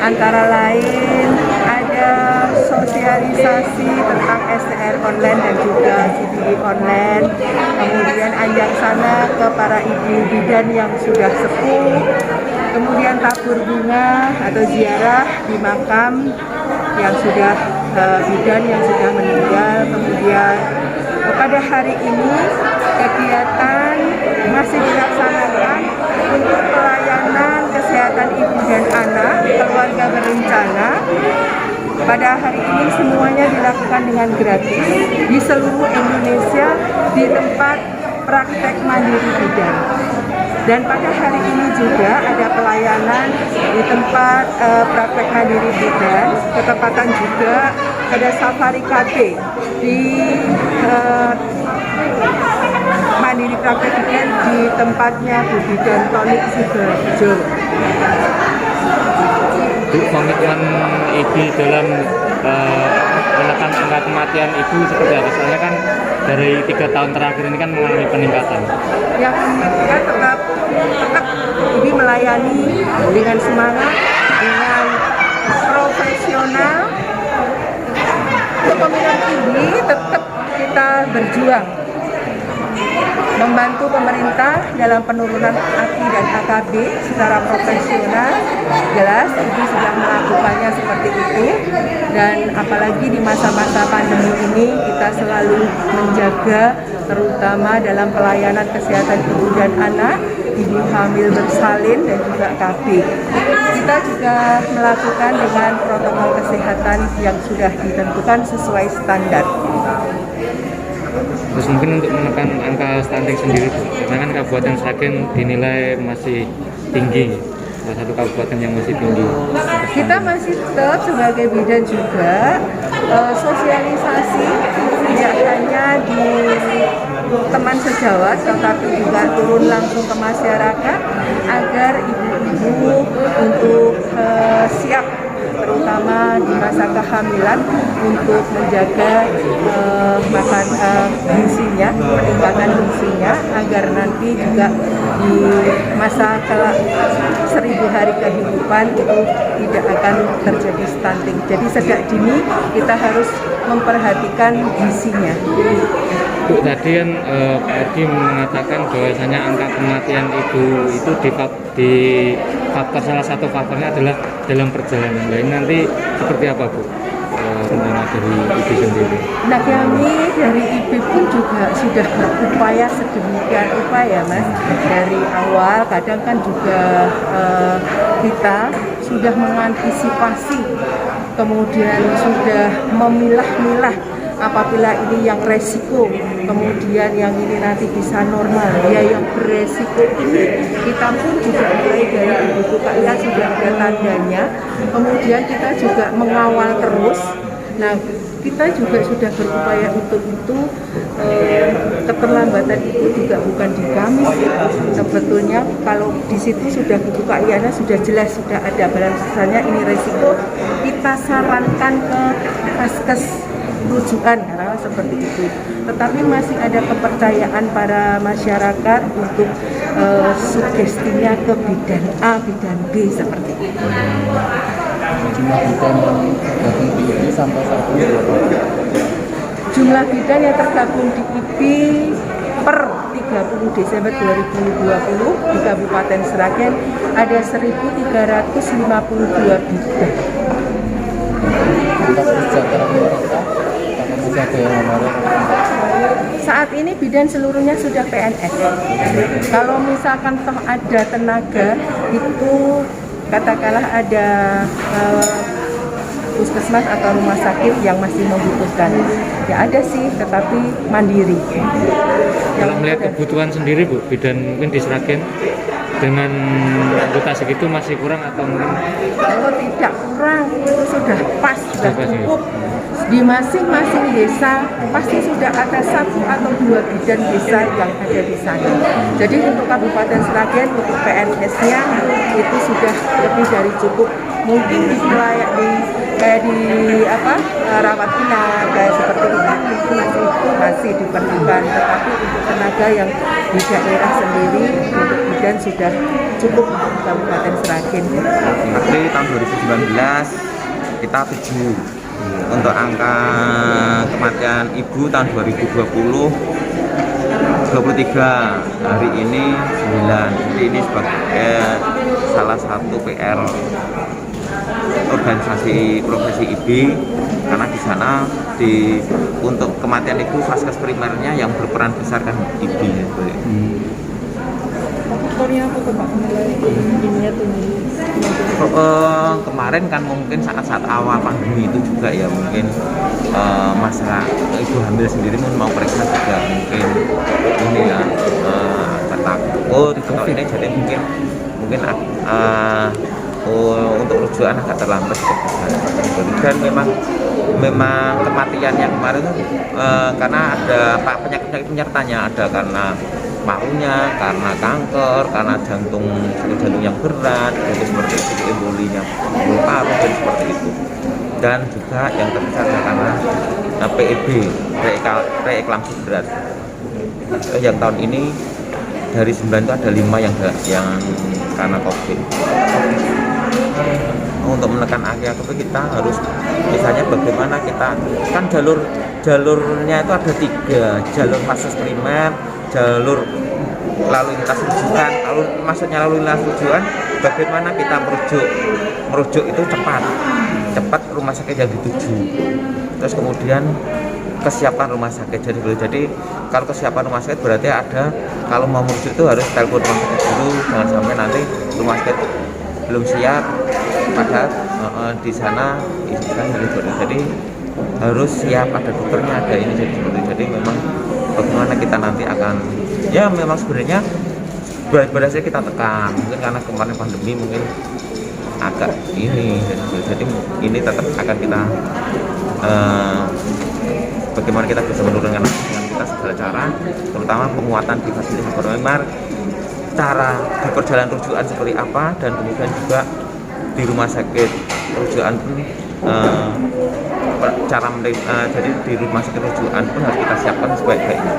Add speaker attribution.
Speaker 1: Antara lain ada sosialisasi tentang STR online dan juga CPD online. Kemudian ajak sana ke para ibu bidan yang sudah sepuh. Kemudian tabur bunga atau ziarah di makam yang sudah bidan yang sudah meninggal. Kemudian pada hari ini kegiatan masih dilaksanakan untuk pelayanan kesehatan ibu dan anak keluarga berencana. Pada hari ini semuanya dilakukan dengan gratis di seluruh Indonesia di tempat praktek mandiri bidan. Dan pada hari ini juga ada pelayanan di tempat praktek mandiri bidan, ketepatan juga ada safari KB di mandiri praktek bidan di tempatnya Bu Bidan Tonik Sidoarjo.
Speaker 2: Komitmen Ibu dalam menekan angka kematian ibu seperti apa? Soalnya kan dari 3 tahun terakhir ini kan mengalami peningkatan.
Speaker 1: Yang kita tetap Ibu melayani dengan semangat, dengan profesional. Untuk komitmen Ibu tetap kita berjuang membantu pemerintah dalam penurunan AKI dan AKB secara profesional. Jelas Ibu sudah melakukannya seperti itu, dan apalagi di masa-masa pandemi ini kita selalu menjaga terutama dalam pelayanan kesehatan ibu dan anak, ibu hamil bersalin dan juga KB. Kita juga melakukan dengan protokol kesehatan yang sudah ditentukan sesuai standar.
Speaker 2: Terus mungkin untuk menekan angka stunting sendiri, karena kan Kabupaten Sragen dinilai masih tinggi, salah satu kabupaten yang masih tinggi.
Speaker 1: Kita masih tetap sebagai bidan juga sosialisasi tidak hanya di teman sejawat, tetapi juga turun langsung ke masyarakat agar ibu-ibu untuk siap terutama di masa kehamilan untuk menjaga gizinya, peningkatan gizinya agar nanti juga di masa 1000 hari kehidupan itu tidak akan terjadi stunting. Jadi sejak dini kita harus memperhatikan gizinya.
Speaker 2: Bu, tadi kan Pak Edi mengatakan bahwasanya angka kematian ibu itu di faktor, salah satu faktornya adalah dalam perjalanan. Nah, ini nanti seperti apa Bu rencana dari Ibu sendiri?
Speaker 1: Nah, kami dari IB pun juga sudah berupaya sedemikian upaya Mas. Dari awal kadang kan juga kita sudah mengantisipasi, kemudian sudah memilah-milah apabila ini yang resiko, kemudian yang ini nanti bisa normal, ya yang beresiko ini kita pun juga mulai dari ibu KIA sudah ada tandanya, kemudian kita juga mengawal terus. Nah, kita juga sudah berupaya untuk itu. Keterlambatan itu juga bukan di kami, sebetulnya kalau di situ sudah ibu KIA sudah jelas, sudah ada balasannya ini resiko, kita sarankan ke vaskes rujukan karena seperti itu. Tetapi masih ada kepercayaan para masyarakat untuk sugestinya ke bidan A, bidan B seperti itu.
Speaker 3: Jumlah bidan yang tergabung di IPI sampai saat ini berapa?
Speaker 1: Jumlah bidan yang tergabung di IPI per 30 Desember 2020 di Kabupaten Sragen ada 1.352 bidan.
Speaker 3: Atas kesejahteraan mereka, karena masih ada yang honorer.
Speaker 1: Saat ini bidan seluruhnya sudah PNS. Kalau misalkan toh ada tenaga itu katakanlah ada puskesmas atau rumah sakit yang masih membutuhkan, ya ada sih, tetapi mandiri.
Speaker 2: Kalau melihat kebutuhan sendiri Bu, bidan mungkin di Sragen dengan anggota segitu masih kurang atau mungkin?
Speaker 1: Kalau tidak kurang, itu sudah pas, sudah
Speaker 2: Pas, ya?
Speaker 1: cukup. Di masing-masing desa pasti sudah ada 1 atau 2 bidan desa yang ada di sana. Jadi untuk Kabupaten Sragen, untuk PNS-nya itu sudah lebih dari cukup. Mungkin di rawat inap kayak seperti itu itu masih diperlukan, tetapi untuk tenaga yang di daerah sendiri untuk bidan sudah cukup untuk Kabupaten Sragen.
Speaker 4: Berarti tahun 2019 kita 7. Untuk angka kematian ibu tahun 2020 23, hari ini 9. Jadi ini sebagai salah satu PR organisasi profesi IB, karena di sana untuk kematian itu vaskes primernya yang berperan besar kan IB.
Speaker 1: Faktornya apa tuh Pak? Ininya tuh
Speaker 4: Kemarin kan mungkin saat-saat awal pandemi itu juga ya mungkin masalah ibu hamil sendiri mau periksa juga mungkin ini ya takut kalau ini, jadi mungkin untuk rujukan agak terlambat dan memang kematian yang kemarin itu karena ada penyakit penyertanya, ada karena parunya, karena kanker, karena jantung yang berat, jadi seperti itu, embolinya paru dan seperti itu. Dan juga yang terbesar karena PEB, preeklamsi berat. Yang tahun ini dari 9 itu ada 5 yang karena COVID. Untuk menekan angka COVID kita harus misalnya bagaimana kita kan jalurnya itu ada 3, jalur vaskes primer, jalur lalu lintas rujukan, maksudnya lalu lintas rujukan bagaimana kita merujuk itu cepat rumah sakit yang dituju, terus kemudian kesiapan rumah sakit. Jadi kalau kesiapan rumah sakit berarti ada, kalau mau merujuk itu harus telepon rumah sakit dulu, jangan sampai nanti rumah sakit belum siap padahal di sana jadi harus siap, ada dokternya, ada ini, jadi memang bagaimana kita nanti akan ya memang sebenarnya berhasil kita tekan, mungkin karena kemarin pandemi mungkin agak ini, jadi ini tetap akan kita bagaimana kita bisa menurunkan dengan kita segala cara, terutama penguatan di fasilitas primer, cara di perjalanan rujukan seperti apa, dan kemudian juga di rumah sakit rujukan pun jadi di rumah sakit rujukan pun harus kita siapkan sebaik-baiknya.